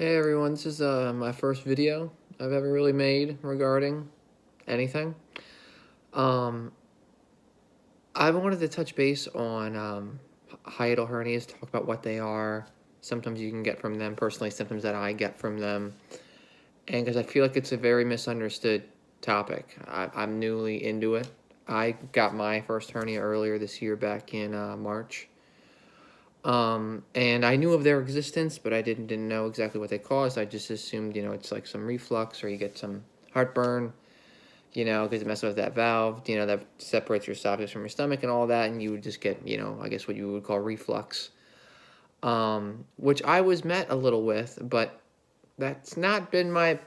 Hey everyone, this is my first video I've ever really made regarding anything. Um, I wanted to touch base on hiatal hernias, talk about what they are, symptoms you can get from them, personally symptoms that I get from them, and because I feel like it's a very misunderstood topic. I'm newly into it. I got my first hernia earlier this year back in March. And I knew of their existence, but I didn't know exactly what they caused. I just assumed, it's like some reflux or you get some heartburn, because it messes with that valve, that separates your esophagus from your stomach and all that, and you would just get, I guess what you would call reflux, which I was met a little with, but that's not been my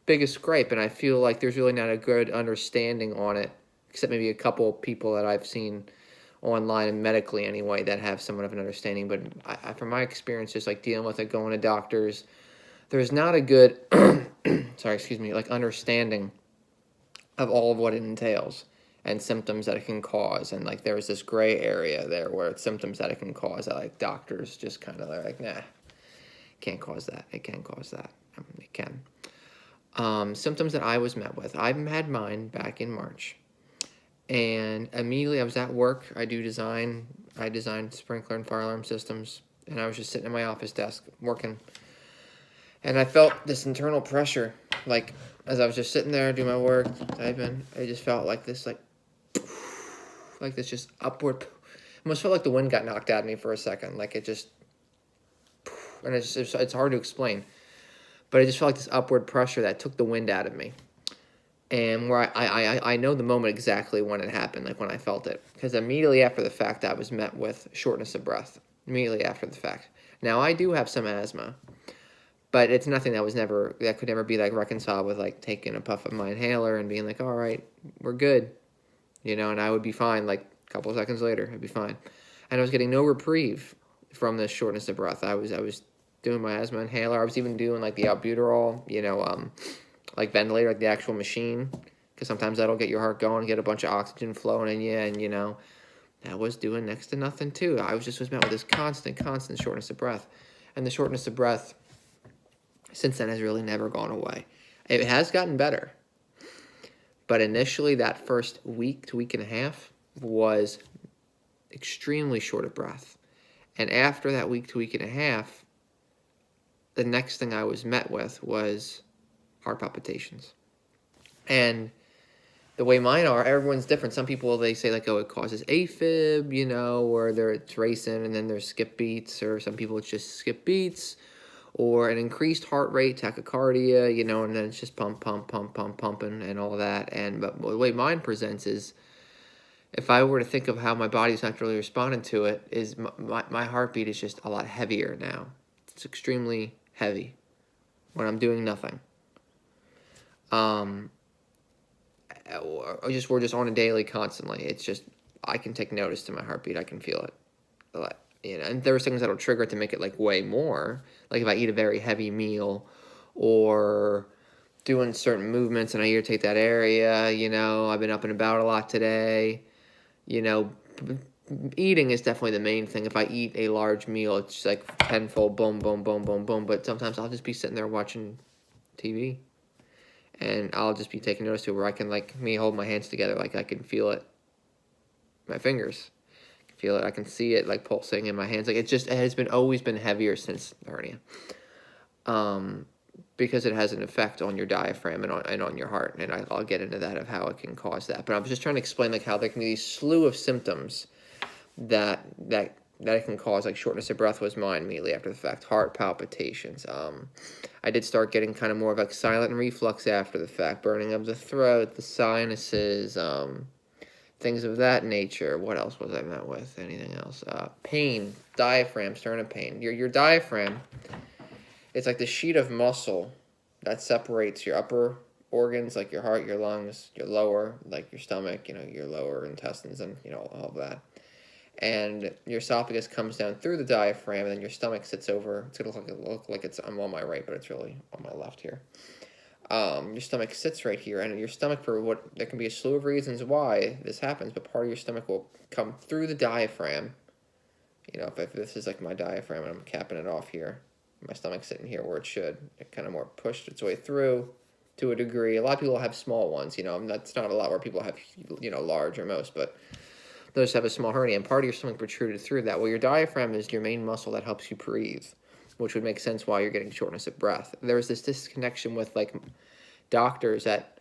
biggest gripe, and I feel like there's really not a good understanding on it, except maybe a couple people that I've seen online and medically anyway that have somewhat of an understanding. But from my experience, just like dealing with it, going to doctors, there's not a good, sorry, excuse me, like understanding of all of what it entails and symptoms that it can cause. And like there's this gray area there where it's symptoms that it can cause that like doctors just kind of like, nah, can't cause that. It can cause that. It can. Symptoms that I was met with. I had mine back in March. And immediately I was at work. I designed sprinkler and fire alarm systems. And I was just sitting at my office desk working. And I felt this internal pressure. Like, as I was just sitting there doing my work, typing, I just felt like this, like this just upward. It almost felt like the wind got knocked out of me for a second. Like it just, and it's hard to explain. But I just felt like this upward pressure that took the wind out of me. And where I know the moment exactly when it happened, like when I felt it. Because immediately after the fact, I was met with shortness of breath. Immediately after the fact. Now, I do have some asthma. But it's nothing that could never be like reconciled with like taking a puff of my inhaler and being like, all right, we're good. And I would be fine like a couple of seconds later. I'd be fine. And I was getting no reprieve from this shortness of breath. I was doing my asthma inhaler. I was even doing like the albuterol, like ventilator, like the actual machine, because sometimes that'll get your heart going, get a bunch of oxygen flowing in you, and that was doing next to nothing too. I was met with this constant shortness of breath, and the shortness of breath since then has really never gone away. It has gotten better, but initially that first week to week and a half was extremely short of breath, and after that week to week and a half, the next thing I was met with was heart palpitations. And the way mine are, everyone's different. Some people, they say like, oh, it causes AFib, or it's racing and then there's skip beats, or some people it's just skip beats, or an increased heart rate, tachycardia, and then it's just pumping and all that. But the way mine presents is, if I were to think of how my body's not really responding to it, is my heartbeat is just a lot heavier now. It's extremely heavy when I'm doing nothing. We're just on a daily constantly. It's just, I can take notice to my heartbeat. I can feel it. And there's things that'll trigger it to make it like way more. Like if I eat a very heavy meal or doing certain movements and I irritate that area, I've been up and about a lot today, eating is definitely the main thing. If I eat a large meal, it's like tenfold, boom, boom, boom, boom, boom. But sometimes I'll just be sitting there watching TV. And I'll just be taking notice to it where I can, like, me hold my hands together, like I can feel it. My fingers. I can feel it. I can see it, like, pulsing in my hands. Like, it has always been heavier since the hernia. Because it has an effect on your diaphragm and on your heart. And I'll get into that of how it can cause that. But I was just trying to explain, like, how there can be these slew of symptoms that it can cause, like shortness of breath was mine immediately after the fact, heart palpitations. I did start getting kind of more of like silent reflux after the fact, burning of the throat, the sinuses, things of that nature. What else was I met with? Anything else? Pain, diaphragm, sternum pain. Your diaphragm, it's like the sheet of muscle that separates your upper organs, like your heart, your lungs, your lower, like your stomach, your lower intestines, and all of that. And your esophagus comes down through the diaphragm, and then your stomach sits over. It's gonna look like I'm on my right, but it's really on my left here. Your stomach sits right here, and your stomach, there can be a slew of reasons why this happens, but part of your stomach will come through the diaphragm. If this is like my diaphragm, and I'm capping it off here, My stomach's sitting here where it should. It kind of more pushed its way through to a degree. A lot of people have small ones, you know. That's not a lot where people have, you know, large or most, but those have a small hernia, and part of your stomach protruded through that. Well, your diaphragm is your main muscle that helps you breathe, which would make sense why you're getting shortness of breath. There's this disconnection with, like, doctors that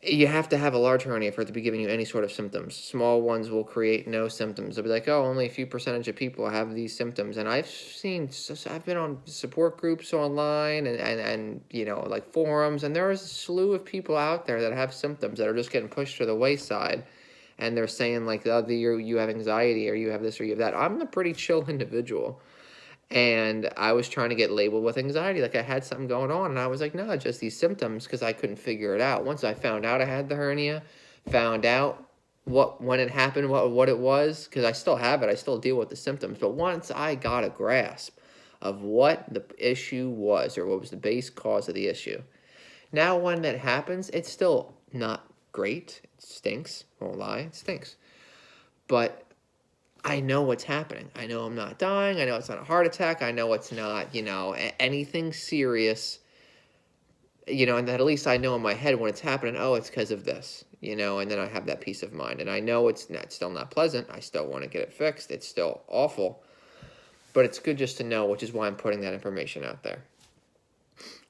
you have to have a large hernia for it to be giving you any sort of symptoms. Small ones will create no symptoms. They'll be like, oh, only a few percentage of people have these symptoms. And I've been on support groups online and you know, like forums, and there's a slew of people out there that have symptoms that are just getting pushed to the wayside. And they're saying, like, oh, you have anxiety, or you have this, or you have that. I'm a pretty chill individual. And I was trying to get labeled with anxiety, like I had something going on, and I was like, no, just these symptoms, because I couldn't figure it out. Once I found out I had the hernia, found out when it happened, what it was, because I still have it, I still deal with the symptoms, but once I got a grasp of what the issue was, or what was the base cause of the issue, now when that happens, it's still not great. It stinks, won't lie, it stinks. But I know what's happening. I know I'm not dying. I know it's not a heart attack. I know it's not, you know, anything serious, you know, and that at least I know in my head when it's happening, oh, it's because of this, you know, and then I have that peace of mind. And I know it's still not pleasant. I still want to get it fixed. It's still awful. But it's good just to know, which is why I'm putting that information out there.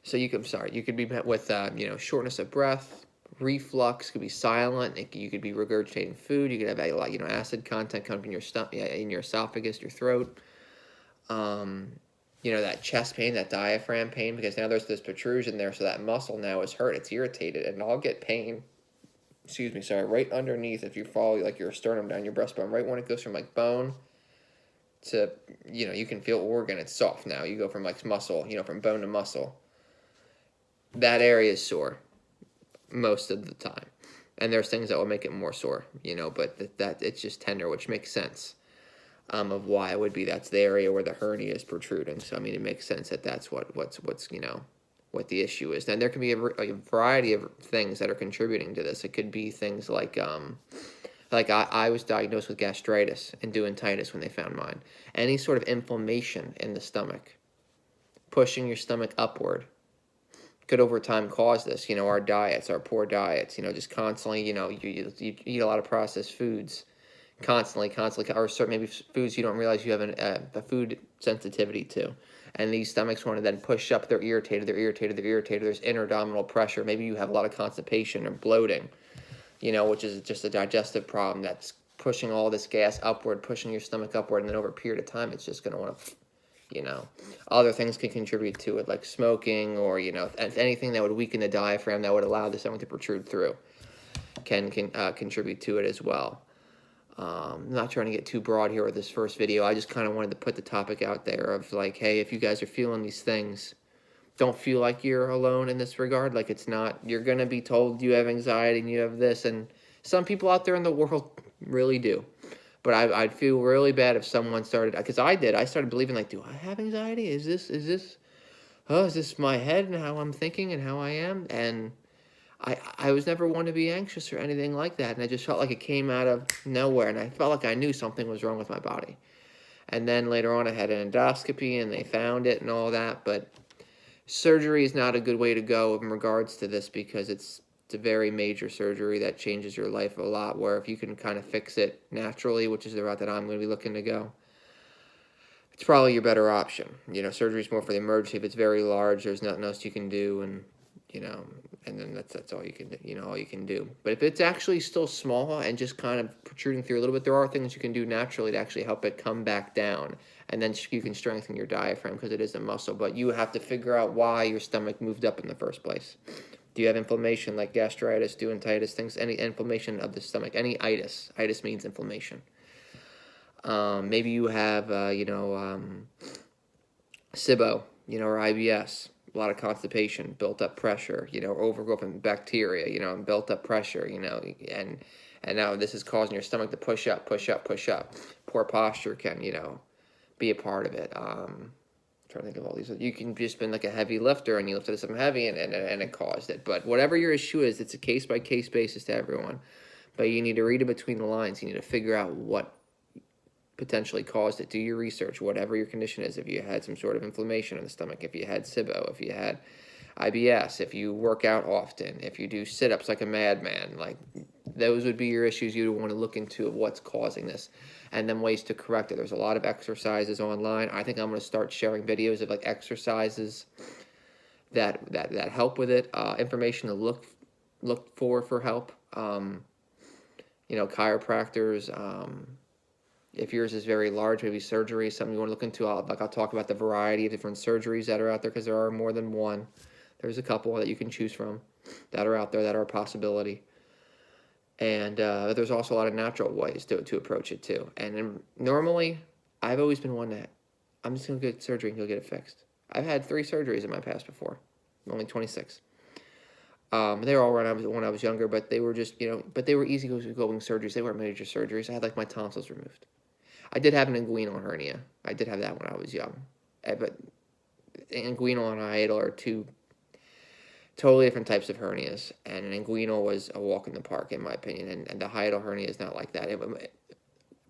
So you could be met with, you know, shortness of breath. Reflux could be silent. You could be regurgitating food. You could have a lot, you know, acid content coming in your stomach, in your esophagus, your throat. You know, that chest pain, that diaphragm pain, because now there's this protrusion there, so that muscle now is hurt. It's irritated, and I'll get pain. Excuse me, sorry, right underneath. If you follow like your sternum down your breastbone, right when it goes from like bone to, you know, you can feel organ. It's soft now. You go from like muscle, you know, from bone to muscle. That area is sore most of the time, and there's things that will make it more sore, you know, but that it's just tender, which makes sense of why it would be. That's the area where the hernia is protruding. So I mean, it makes sense that that's what's you know, what the issue is. Then there can be a variety of things that are contributing to this. It could be things like I was diagnosed with gastritis and duodenitis when they found mine. Any sort of inflammation in the stomach, pushing your stomach upward, could over time cause this. You know, our diets, our poor diets, you know, just constantly, you know, you eat a lot of processed foods constantly, or certain maybe foods you don't realize you have a food sensitivity to. And these stomachs want to then push up, they're irritated, there's interabdominal pressure. Maybe you have a lot of constipation or bloating, you know, which is just a digestive problem that's pushing all this gas upward, pushing your stomach upward, and then over a period of time, it's just going to want to, you know, other things can contribute to it, like smoking, or, you know, anything that would weaken the diaphragm that would allow the stomach to protrude through can contribute to it as well. I'm not trying to get too broad here with this first video. I just kind of wanted to put the topic out there of like, hey, if you guys are feeling these things, don't feel like you're alone in this regard. Like, it's not, you're going to be told you have anxiety and you have this, and some people out there in the world really do. But I'd feel really bad if someone started, because I started believing, like, do I have anxiety? Is this my head and how I'm thinking and how I am? And I was never one to be anxious or anything like that. And I just felt like it came out of nowhere. And I felt like I knew something was wrong with my body. And then later on I had an endoscopy and they found it and all that. But surgery is not a good way to go in regards to this, because it's a very major surgery that changes your life a lot, where if you can kind of fix it naturally, which is the route that I'm going to be looking to go, it's probably your better option. You know, surgery is more for the emergency. If it's very large, there's nothing else you can do, and, you know, and then that's all you can do, you know, all you can do. But if it's actually still small and just kind of protruding through a little bit, there are things you can do naturally to actually help it come back down, and then you can strengthen your diaphragm because it is a muscle. But you have to figure out why your stomach moved up in the first place. Do you have inflammation like gastritis, duodenitis, things, any inflammation of the stomach, any itis? Itis means inflammation. Maybe you have, you know, SIBO, you know, or IBS, a lot of constipation, built up pressure, you know, overgrowth of bacteria, you know, and built up pressure, you know, and now this is causing your stomach to push up. Poor posture can, you know, be a part of it. Trying to think of all these. You can just been like a heavy lifter and you lifted something heavy and it caused it. But whatever your issue is, it's a case-by-case basis to everyone. But you need to read it between the lines. You need to figure out what potentially caused it. Do your research, whatever your condition is. If you had some sort of inflammation in the stomach, if you had SIBO, if you had IBS, if you work out often, if you do sit-ups like a madman, like those would be your issues you'd want to look into of what's causing this, and then ways to correct it. There's a lot of exercises online. I think I'm going to start sharing videos of like exercises that help with it, information to look for help. Chiropractors. If yours is very large, maybe surgery, something you want to look into. I'll talk about the variety of different surgeries that are out there, because there are more than one. There's a couple that you can choose from that are out there that are a possibility. And there's also a lot of natural ways to approach it too. And normally, I've always been one that I'm just going to get surgery and go get it fixed. I've had 3 surgeries in my past before. I'm only 26. They were all when I was younger, but they were just, but they were easy-going surgeries. They weren't major surgeries. I had like my tonsils removed. I did have an inguinal hernia. I did have that when I was young. But inguinal and hiatal are 2 totally different types of hernias. And an inguinal was a walk in the park, in my opinion. And the hiatal hernia is not like that.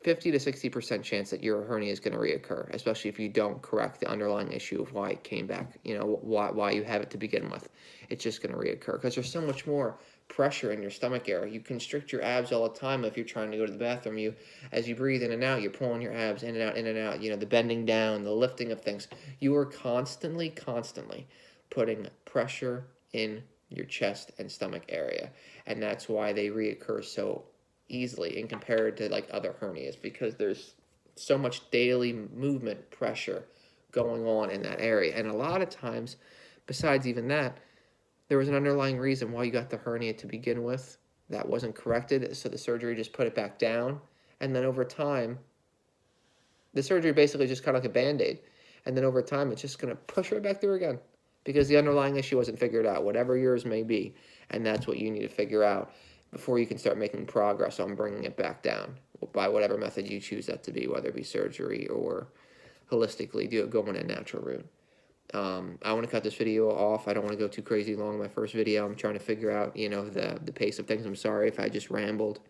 50 to 60% chance that your hernia is going to reoccur, especially if you don't correct the underlying issue of why it came back, why you have it to begin with. It's just going to reoccur because there's so much more pressure in your stomach area. You constrict your abs all the time if you're trying to go to the bathroom. As you breathe in and out, you're pulling your abs in and out, in and out, the bending down, the lifting of things. You are constantly putting pressure in your chest and stomach area, and that's why they reoccur so easily in compared to like other hernias, because there's so much daily movement pressure going on in that area. And a lot of times, besides even that, there was an underlying reason why you got the hernia to begin with that wasn't corrected, so the surgery just put it back down, and then over time the surgery basically just kind of like a band-aid, and then over time it's just going to push right back through again because the underlying issue wasn't figured out, whatever yours may be. And that's what you need to figure out before you can start making progress on bringing it back down by whatever method you choose that to be, whether it be surgery or holistically going a natural route. I want to cut this video off. I don't want to go too crazy long in my first video. I'm trying to figure out, the pace of things. I'm sorry if I just rambled.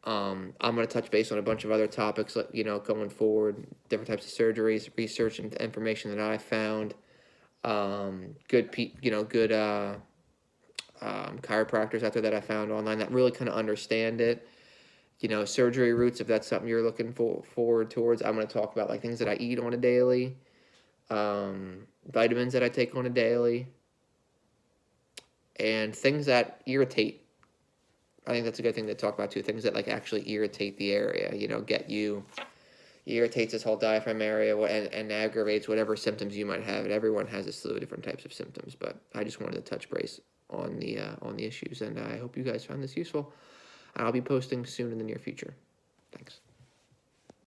I'm going to touch base on a bunch of other topics, going forward, different types of surgeries, research and information that I found, good chiropractors out there that I found online that really kind of understand it. Surgery routes, if that's something you're looking forward towards. I'm going to talk about like things that I eat on a daily, vitamins that I take on a daily, and things that irritate. I think that's a good thing to talk about too. Things that like actually irritate the area, irritates this whole diaphragm area and aggravates whatever symptoms you might have. And everyone has a slew of different types of symptoms, but I just wanted to touch base on the issues, and I hope you guys found this useful. I'll be posting soon in the near future.